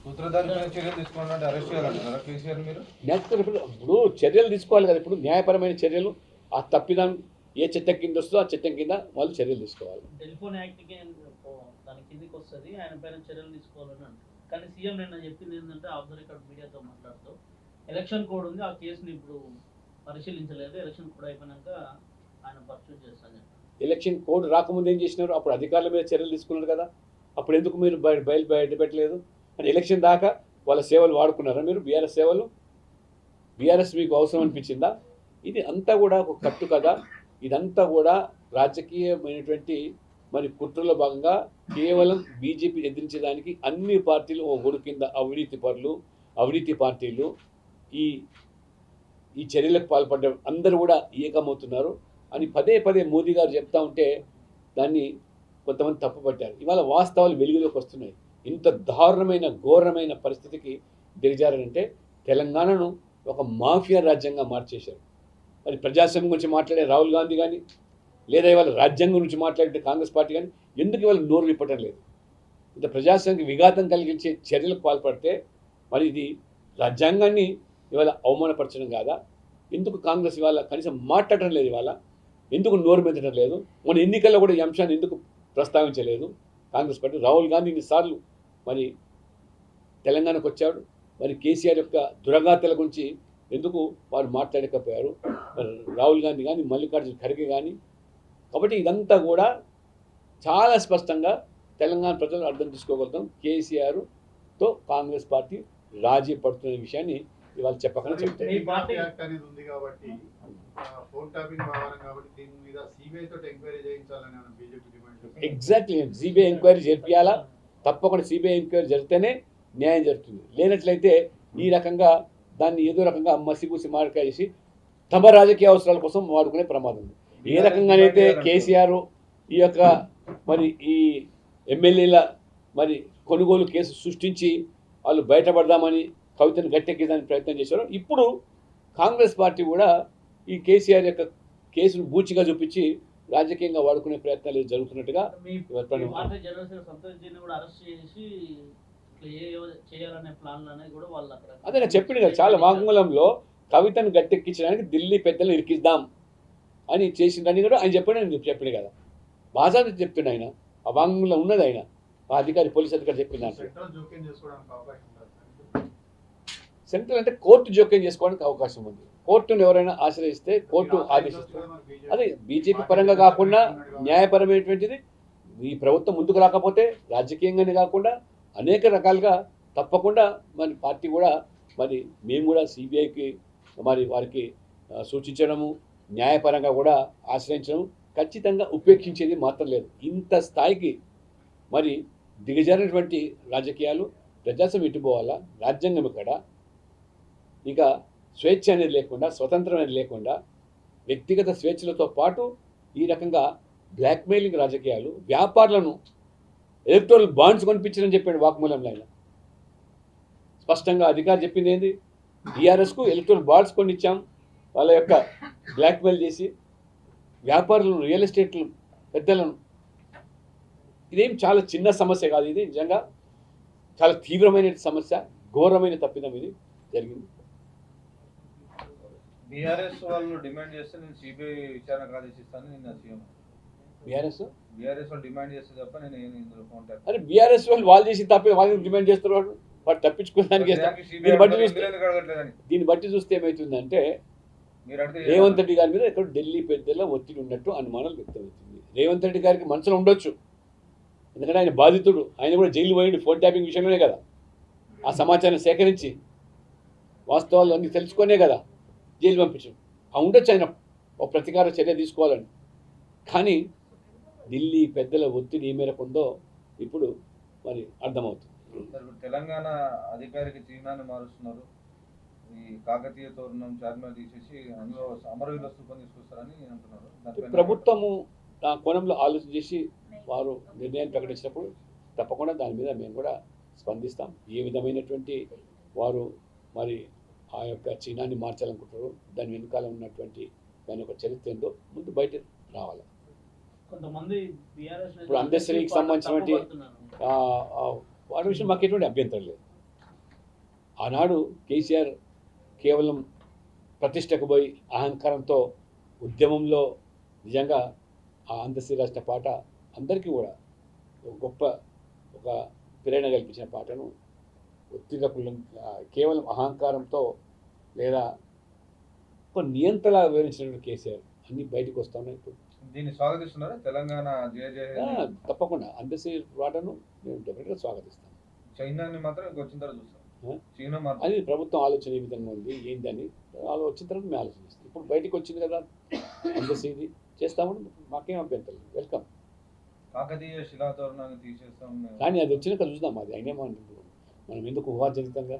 ఇప్పుడు చర్యలు తీసుకోవాలి కదా. ఇప్పుడు న్యాయపరమైన చర్యలు, ఆ తప్పిదం ఏ చట్టం కింద వస్తుందో ఆ చట్టం కింద వాళ్ళు చర్యలు తీసుకోవాలి. టెలిఫోన్ యాక్ట్కి దాని కిందికి వస్తుంది, ఆయన పైన చర్యలు తీసుకోవాలని అంటారు. కానీ సీఎం నిన్న చెప్పింది ఏంటంటే ఆఫ్ ద రికార్డ్ మీడియాతో మాట్లాడుతూ ఎలక్షన్ కోడ్ ఉంది, ఆ కేసుని ఇప్పుడు పరిశీలించలేదు, ఎలక్షన్ కోడ్ అయిపోయినాక ఆయన పర్సూట్ చేస్తాను. ఎలక్షన్ కోడ్ రాకముందు ఏం చేసినారు? అప్పుడు అధికారుల మీద చర్యలు తీసుకున్నారు కదా. అప్పుడు ఎందుకు మీరు బయటపెట్టలేదు? అంటే ఎలక్షన్ దాకా వాళ్ళ సేవలు వాడుకున్నారా మీరు? బీఆర్ఎస్ సేవలు, బీఆర్ఎస్ మీకు అవసరం అనిపించిందా? ఇది అంతా కూడా ఒక కట్టు కదా. ఇదంతా కూడా రాజకీయమైనటువంటి మరి కుట్రలో భాగంగా కేవలం బీజేపీ ఎదిరించడానికి అన్ని పార్టీలు ఓ గొడుగు కింద అవినీతి పార్టీలు ఈ చర్యలకు పాల్పడ్డ అందరూ కూడా ఏకమవుతున్నారు అని పదే పదే మోదీ గారు చెప్తా ఉంటే దాన్ని కొంతమంది తప్పుపట్టారు. ఇవాళ వాస్తవాలు వెలుగులోకి వస్తున్నాయి. ఇంత దారుణమైన ఘోరమైన పరిస్థితికి దిగజారంటే తెలంగాణను ఒక మాఫియా రాజ్యంగా మార్చేశారు. మరి ప్రజాస్వామ్యం గురించి మాట్లాడే రాహుల్ గాంధీ కానీ, లేదా ఇవాళ రాజ్యాంగం గురించి మాట్లాడే కాంగ్రెస్ పార్టీ కానీ ఎందుకు ఇవాళ నోరు విప్పటం లేదు? ఇంత ప్రజాస్వామ్యానికి విఘాతం కలిగించే చర్యలకు పాల్పడితే మరి ఇది రాజ్యాంగాన్ని ఇవాళ అవమానపరచడం కాదా? ఎందుకు కాంగ్రెస్ ఇవాళ కనీసం మాట్లాడటం లేదు? ఇవాళ ఎందుకు నోరు మెదటం లేదు? మన ఎన్నికల్లో కూడా ఈ అంశాన్ని ఎందుకు ప్రస్తావించలేదు కాంగ్రెస్ పార్టీ? రాహుల్ గాంధీ ఇన్నిసార్లు మరి తెలంగాణకు వచ్చాడు, మరి కేసీఆర్ యొక్క దురగాతల గురించి ఎందుకు వారు మాట్లాడకపోయారు? రాహుల్ గాంధీ కానీ, మల్లికార్జున ఖర్గే కానీ. కాబట్టి ఇదంతా కూడా చాలా స్పష్టంగా తెలంగాణ ప్రజలు అర్థం చేసుకోగలుగుతాం. కేసీఆర్తో కాంగ్రెస్ పార్టీ రాజీ పడుతున్న విషయాన్ని ఇవాళ చెప్పకుండా చెప్తారు. ఎగ్జాక్ట్లీ, సిబిఐ ఎంక్వైరీ జరిపించాలా. తప్పకుండా సిబిఐ ఎంక్వైరీ జరిగితేనే న్యాయం జరుగుతుంది. లేనట్లయితే ఈ రకంగా దాన్ని ఏదో రకంగా మసిపూసి మారకాయ చేసి తమ రాజకీయ అవసరాల కోసం వాడుకునే ప్రమాదం ఉంది. ఏ రకంగానైతే కేసీఆర్ ఈ యొక్క మరి ఈ ఎమ్మెల్యేల మరి కొనుగోలు కేసు సృష్టించి వాళ్ళు బయటపడదామని కవితను గట్టెక్కేదానికి ప్రయత్నం చేశారు, ఇప్పుడు కాంగ్రెస్ పార్టీ కూడా ఈ కేసీఆర్ యొక్క కేసును బూచిగా చూపించి రాజకీయంగా వాడుకునే ప్రయత్నాలు జరుగుతున్నట్టుగా అదే నేను చెప్పింది కదా. చాలా వాంగ్మూలంలో కవితను గట్టెక్కించడానికి ఢిల్లీ పెద్దలను ఇరికిద్దాం అని చేసిందని కూడా ఆయన చెప్పింది కదా. బాజా చెప్పిండు ఆయన, ఆ వాంగ్మూలం ఉన్నది ఆయన, ఆ అధికారి పోలీస్ అధికారి చెప్పింది. అంటే సెంట్రల్ అంటే కోర్టు జోక్యం చేసుకోవడానికి అవకాశం ఉంది. కోర్టును ఎవరైనా ఆశ్రయిస్తే కోర్టు ఆదేశిస్తుంది. అదే బీజేపీ పరంగా కాకుండా న్యాయపరమైనటువంటిది ఈ ప్రభుత్వం ముందుకు రాకపోతే రాజకీయంగానే కాకుండా అనేక రకాలుగా తప్పకుండా మరి పార్టీ కూడా మరి మేము కూడా సిబిఐకి మరి వారికి సూచించడము, న్యాయపరంగా కూడా ఆశ్రయించడం ఖచ్చితంగా ఉపేక్షించేది మాత్రం లేదు. ఇంత స్థాయికి మరి దిగజారినటువంటి రాజకీయాలు ప్రజాస్వామ్యం ఇటుపోవాలా, రాజ్యాంగం ఇక్కడ ఇక స్వేచ్ఛ అనేది లేకుండా, స్వతంత్రం అనేది లేకుండా, వ్యక్తిగత స్వేచ్ఛలతో పాటు ఈ రకంగా బ్లాక్మెయిలింగ్ రాజకీయాలు, వ్యాపారులను ఎలక్టోరల్ బాండ్స్ కొనిపించని చెప్పాడు వాక్మూలంలో. ఆయన స్పష్టంగా అధికారి చెప్పింది ఏంది? టీఆర్ఎస్కు ఎలక్టోరల్ బాండ్స్ కొనిచ్చాం, వాళ్ళ యొక్క బ్లాక్మెయిల్ చేసి వ్యాపారులను, రియల్ ఎస్టేట్లు పెద్దలను. ఇదేం చాలా చిన్న సమస్య కాదు, ఇది నిజంగా చాలా తీవ్రమైన సమస్య, ఘోరమైన తప్పిదం ఇది జరిగింది. బీఆర్ఎస్ వాళ్ళు డిమాండ్ చేస్తే నేను సిబిఐ విచారణకు ఆదేశిస్తాను నిన్న సీఎం. బీఆర్ఎస్ వాళ్ళు డిమాండ్ చేస్తే తప్ప నేను ఇందులో కాంటాక్ట్. అరే బీఆర్ఎస్ వాళ్ళు చేసి తప్ప వాళ్ళు డిమాండ్ చేస్తారు, వాడు తప్పించుకోవడానికి. దీన్ని బట్టి చూస్తే ఏమవుతుందంటే రేవంత్ రెడ్డి గారి మీద ఎక్కడ ఢిల్లీ పెద్దల ఒత్తిడి ఉన్నట్టు అనుమానాలు వ్యక్తమవుతుంది. రేవంత్ రెడ్డి గారికి మనసులో ఉండొచ్చు, ఎందుకంటే ఆయన బాధితుడు. ఆయన కూడా జైలు పోయింది ఫోన్ ట్యాపింగ్ విషయంలోనే కదా. ఆ సమాచారం సేకరించి వాస్తవాలు అన్నీ తెలుసుకునే కదా జైలు పంపించడం. ఉండొచ్చు ఆయన ఒక ప్రతీకార చర్య తీసుకోవాలని. కానీ ఢిల్లీ పెద్దల ఒత్తిడి ఏ మేరకు ఉందో ఇప్పుడు మరి అర్థమవుతుంది. తెలంగాణ అధికారికి చిహ్నాన్ని మారుస్తున్నారు. ఈ కాకతీయ తోరణం చార్మినార్ తీసేసి అందులో అమరవీరుల స్థూపం తీసుకొస్తారని అంటున్నారు. ప్రభుత్వము ఆ కోణంలో ఆలోచన చేసి వారు నిర్ణయాన్ని ప్రకటించినప్పుడు తప్పకుండా దాని మీద మేము కూడా స్పందిస్తాం. ఏ విధమైనటువంటి వారు మరి ఆ యొక్క చిహ్నాన్ని మార్చాలనుకుంటారు, దాని వెనుకాల ఉన్నటువంటి దాని యొక్క చరిత్ర ఏందో ముందు బయట రావాలి. ఇప్పుడు అందశ్రీకి సంబంధించినటువంటి వాటి విషయం మాకు ఎటువంటి అభ్యంతరం లేదు. ఆనాడు కేసీఆర్ కేవలం ప్రతిష్టకు పోయి అహంకారంతో ఉద్యమంలో నిజంగా ఆ అందశ్రీ రాసిన పాట అందరికీ కూడా ఒక గొప్ప ఒక ప్రేరణ కల్పించిన పాటను ఒత్తిడి కేవలం అహంకారంతో లేదా ఒక నియంత్రణ వివరించినటువంటి కేసీఆర్ అన్నీ బయటకు వస్తూ ఉన్నాయి ఇప్పుడు. దీన్ని స్వాగతిస్తున్నారా తెలంగాణ జయ తప్పకుండా అందశ్రీ పాటను నేను డెఫినెట్గా స్వాగతిస్తాను. చైనాని మాత్రం వచ్చిన తర్వాత చూస్తాం. చైనా మాత్రం అది ప్రభుత్వం ఆలోచన ఏ విధంగా ఉంది ఏంటని వాళ్ళు వచ్చిన తర్వాత మేము ఆలోచిస్తాం. ఇప్పుడు బయటకు వచ్చింది కదా అందశ్రీది చేస్తామని మాకేం అభ్యంతరం లేదు, వెల్కమ్. కాకతీయ శిలాతోరణాన్ని తీసేస్తాం కానీ అది వచ్చినాక చూద్దాం, అది అయినేమంటుంది మనం ఎందుకు ఊహాజనితంగా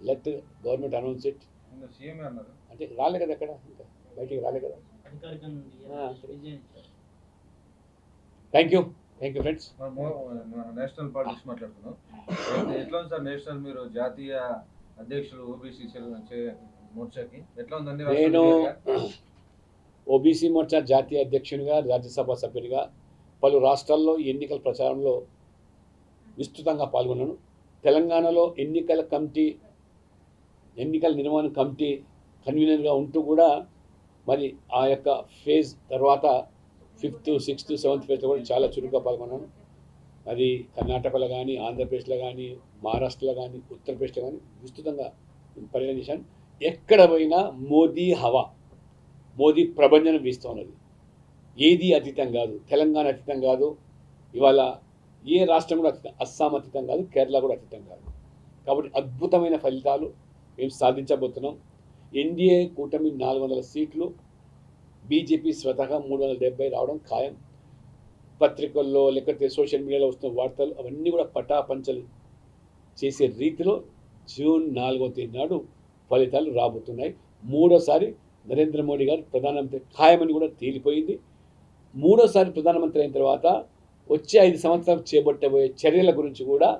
let government announce it CM అన్నారు. అంటే రాలే కదా ఎక్కడ ఇంకా బయటికి రాలే కదా. Thank you friends. National politics మాట్లాడుతున్నాం. ఎట్లా ఉంది సార్ నేషనల్ మీరు జాతీయ అధ్యక్షులు ఓబీసీ మోర్చాకి ఎట్లా ఉందండి? నేను ఓబీసీ మోర్చా జాతీయ అధ్యక్షునిగా రాజ్యసభ సభ్యునిగా పలు రాష్ట్రాల్లో ఎన్నికల ప్రచారంలో విస్తృతంగా పాల్గొన్నాను. తెలంగాణలో ఎన్నికల నిర్వహణ కమిటీ కన్వీనర్గా ఉంటూ కూడా మరి ఆ యొక్క ఫేజ్ తర్వాత 5th, 6th, 7th ఫేజ్లో కూడా చాలా చురుగ్గా పాల్గొన్నాను. అది కర్ణాటకలో కానీ, ఆంధ్రప్రదేశ్లో కానీ, మహారాష్ట్రలో కానీ, ఉత్తరప్రదేశ్లో కానీ విస్తృతంగా పర్యటన చేశాను. ఎక్కడ పోయినా మోదీ హవా, మోదీ ప్రభంజనం వీస్తూ ఉన్నది. ఏది అతీతం కాదు, తెలంగాణ అతీతం కాదు, ఇవాళ ఏ రాష్ట్రం కూడా అతీతం, అస్సాం అతీతం కాదు, కేరళ కూడా అతీతం కాదు. కాబట్టి అద్భుతమైన ఫలితాలు మేము సాధించబోతున్నాం. ఎన్డీఏ కూటమి 400 సీట్లు, బీజేపీ స్వతహా 370 రావడం ఖాయం. పత్రికల్లో లేకపోతే సోషల్ మీడియాలో వస్తున్న వార్తలు అవన్నీ కూడా పటాపంచలు చేసే రీతిలో జూన్ 4వ తేదీ నాడు ఫలితాలు రాబోతున్నాయి. మూడోసారి నరేంద్ర మోడీ గారు ప్రధానమంత్రి ఖాయమని కూడా తేలిపోయింది. మూడోసారి ప్రధానమంత్రి అయిన తర్వాత వచ్చే 5 సంవత్సరాలు చేపట్టబోయే చర్యల గురించి కూడా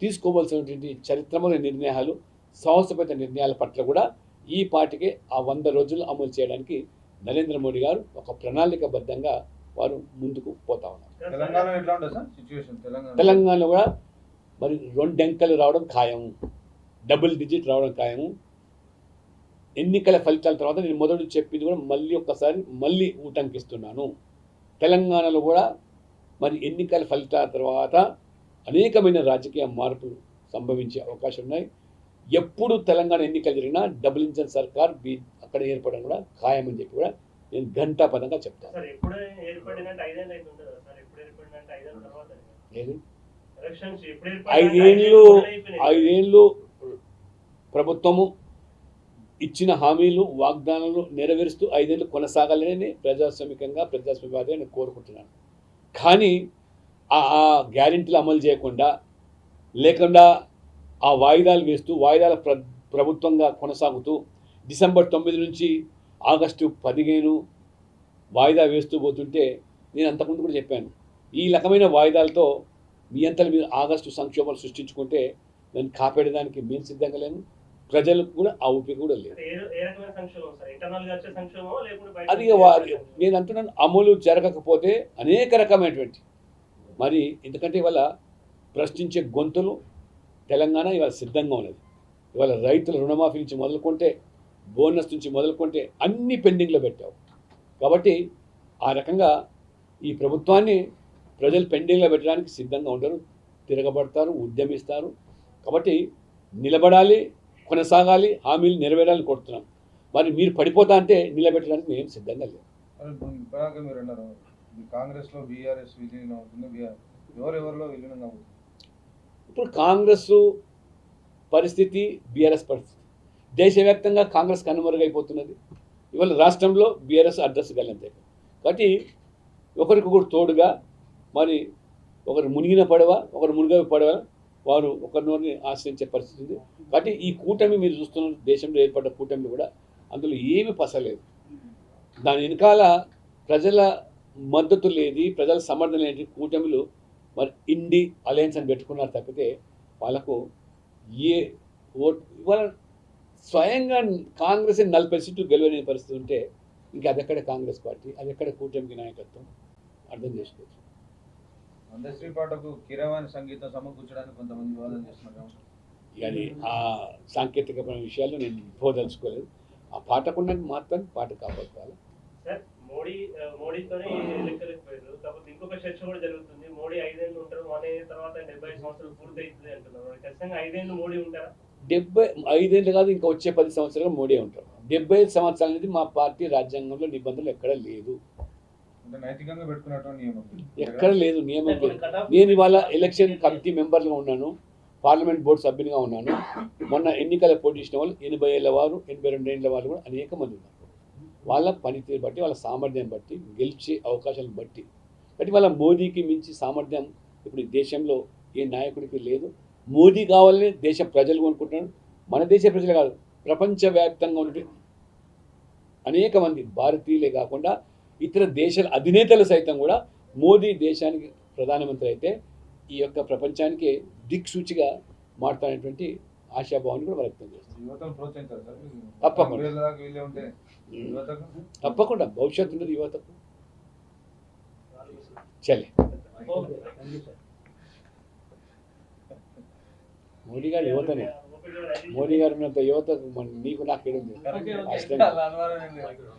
తీసుకోవాల్సినటువంటి చరిత్రమైన నిర్ణయాలు, సాహసోపేత నిర్ణయాల పట్ల కూడా ఈ పార్టీకి ఆ 100 రోజులు అమలు చేయడానికి నరేంద్ర మోడీ గారు ఒక ప్రణాళికబద్ధంగా వారు ముందుకు పోతా ఉన్నారు. తెలంగాణలో కూడా మరి 2 అంకెలు రావడం ఖాయం, డబుల్ డిజిట్ రావడం ఖాయము. ఎన్నికల ఫలితాల తర్వాత నేను మొదటి చెప్పింది కూడా మళ్ళీ ఊటంకిస్తున్నాను. తెలంగాణలో కూడా మరి ఎన్నికల ఫలితాల తర్వాత అనేకమైన రాజకీయ మార్పులు సంభవించే అవకాశం ఉన్నాయి. ఎప్పుడు తెలంగాణ ఎన్నికలు జరిగినా డబుల్ ఇంజన్ సర్కార్ అక్కడ ఏర్పడడం కూడా ఖాయమని చెప్పి కూడా నేను ఘంటాపదంగా చెప్తాను. ఐదేళ్ళు ప్రభుత్వము ఇచ్చిన హామీలు, వాగ్దానాలు నెరవేరుస్తూ 5 ఏళ్ళు కొనసాగాలని ప్రజాస్వామ్యవాదిగా నేను కోరుకుంటున్నాను. కానీ ఆ గ్యారెంటీలు అమలు చేయకుండా ఆ వాయిదాలు వేస్తూ ప్రభుత్వంగా కొనసాగుతూ డిసెంబర్ 9 నుంచి ఆగస్టు 15 వాయిదా వేస్తూ పోతుంటే నేను అంతకుముందు కూడా చెప్పాను, ఈ రకమైన వాయిదాలతో మీ అంతలో మీరు ఆగస్టు సంక్షోభాలు సృష్టించుకుంటే నేను కాపాడేదానికి మేము సిద్ధంగా లేను, ప్రజలకు కూడా ఆ ఊపిరి కూడా లేదు. అది నేను అంటున్నాను, అమలు జరగకపోతే అనేక రకమైనటువంటి మరి ఎందుకంటే ఇవాళ ప్రశ్నించే గొంతులు తెలంగాణ ఇవాళ సిద్ధంగా ఉన్నది. ఇవాళ రైతుల రుణమాఫీ నుంచి మొదలుకుంటే, బోనస్ నుంచి మొదలుకుంటే అన్ని పెండింగ్లో పెట్టావు. కాబట్టి ఆ రకంగా ఈ ప్రభుత్వాన్ని ప్రజలు పెండింగ్లో పెట్టడానికి సిద్ధంగా ఉంటారు, తిరగబడతారు, ఉద్యమిస్తారు. కాబట్టి నిలబడాలి, కొనసాగాలి, హామీలు నెరవేరాలని కోరుతున్నాం. మరి మీరు పడిపోతా అంటే నిలబెట్టడానికి మేము సిద్ధంగా లేవు. మీరు అన్నారు కాంగ్రెస్లో బీఆర్ఎస్ విలీనం అవుతుంది, ఎవరెవరిలో విలీనం అవుతుంది? ఇప్పుడు కాంగ్రెస్ పరిస్థితి, బీఆర్ఎస్ పరిస్థితి దేశవ్యాప్తంగా కాంగ్రెస్ కనుమరుగైపోతున్నది. ఇవాళ రాష్ట్రంలో బీఆర్ఎస్ అడ్రస్ గలంతే. కాబట్టి ఒకరికొకరు తోడుగా మరి ఒకరు మునిగిన పడవ, ఒకరు మునిగవి పడవ, వారు ఒకరినొకరిని ఆశ్రయించే పరిస్థితి ఉంది. కాబట్టి ఈ కూటమి మీరు చూస్తున్న దేశంలో ఏర్పడ్డ కూటమిలు కూడా అందులో ఏమి పసలేదు. దాని వెనకాల ప్రజల మద్దతు లేదు, ప్రజల సమర్థన లేని కూటమిలు మరి ఇండి అలయన్స్ అని పెట్టుకున్నారు తప్పితే వాళ్ళకు ఏ ఓటు ఇవాళ స్వయంగా కాంగ్రెస్ 40 సీట్లు గెలవలేని పరిస్థితి ఉంటే ఇంకా అదెక్కడ కాంగ్రెస్ పార్టీ, అదెక్కడ కూటమికి నాయకత్వం అర్థం చేసుకోవచ్చు. అందశ్రీ పాటకు కీరవాణి సంగీతం సమకూర్చడానికి కొంతమంది వాదన చేస్తున్నారు. అది ఆ సాంకేతికమైన విషయాలు నేను పోదలుచుకోలేదు. ఆ పాటకున్న మాత్రం పాట కాపాడుకోవాలి. సార్ మోడీతోనే లెక్కలేకపోయారు. కాకపోతే ఇంకొక చర్చ కూడా జరుగుతుంది. మోడీ 5 ఏళ్ళు ఉంటారు, మన తర్వాత 75 సంవత్సరాలు పూర్తి అవుతుంది అంటున్నారు. ఖచ్చితంగా 5 ఏళ్ళు మోడీ ఉంటారా? 75 ఏళ్ళు కాదు, ఇంకా వచ్చే 10 సంవత్సరాలు మోడీ ఉంటారు. 75 సంవత్సరాలు అనేది మా పార్టీ రాజ్యాంగంలో నిబంధనలు ఎక్కడ లేదు, అంటే నైతికంగా పెట్టుకున్నటువంటి నియమం ఎక్కడ లేదు, నియమం లేదు. నేను ఇవాళ ఎలక్షన్ కమిటీ మెంబర్గా ఉన్నాను, పార్లమెంట్ బోర్డు సభ్యునిగా ఉన్నాను. మొన్న ఎన్నికల పోటీ చేసిన వాళ్ళు 80 ఏళ్ళ వారు, 82 ఏళ్ళ వాళ్ళు కూడా అనేక మంది ఉన్నారు. వాళ్ళ పనితీరు బట్టి, వాళ్ళ సామర్థ్యం బట్టి, గెలిచే అవకాశాలను బట్టి. బట్టి వాళ్ళ మోదీకి మించి సామర్థ్యం ఇప్పుడు ఈ దేశంలో ఏ నాయకుడికి లేదు. మోదీ కావాలని దేశ ప్రజలు అనుకుంటున్నారు. మన దేశ ప్రజలు కాదు, ప్రపంచవ్యాప్తంగా ఉండే అనేక మంది భారతీయులే కాకుండా ఇతర దేశాల అధినేతలు సైతం కూడా మోదీ దేశానికి ప్రధానమంత్రి అయితే ఈ యొక్క ప్రపంచానికి దిక్సూచిగా మారుతానటువంటి ఆశాభావాన్ని కూడా వ్యక్తం చేస్తారు. యువతను ప్రోత్సహించారు సార్. తప్పకుండా. వీళ్ళే ఉంటే యువతకు తప్పకుండా భవిష్యత్తు ఉన్నది యువతకు. చలే మోడీ గారు యువతనే, మోడీ గారు ఉన్నంత యువత నీకు నాకేడుంది. అలా అనుమానం ఏం లేదు.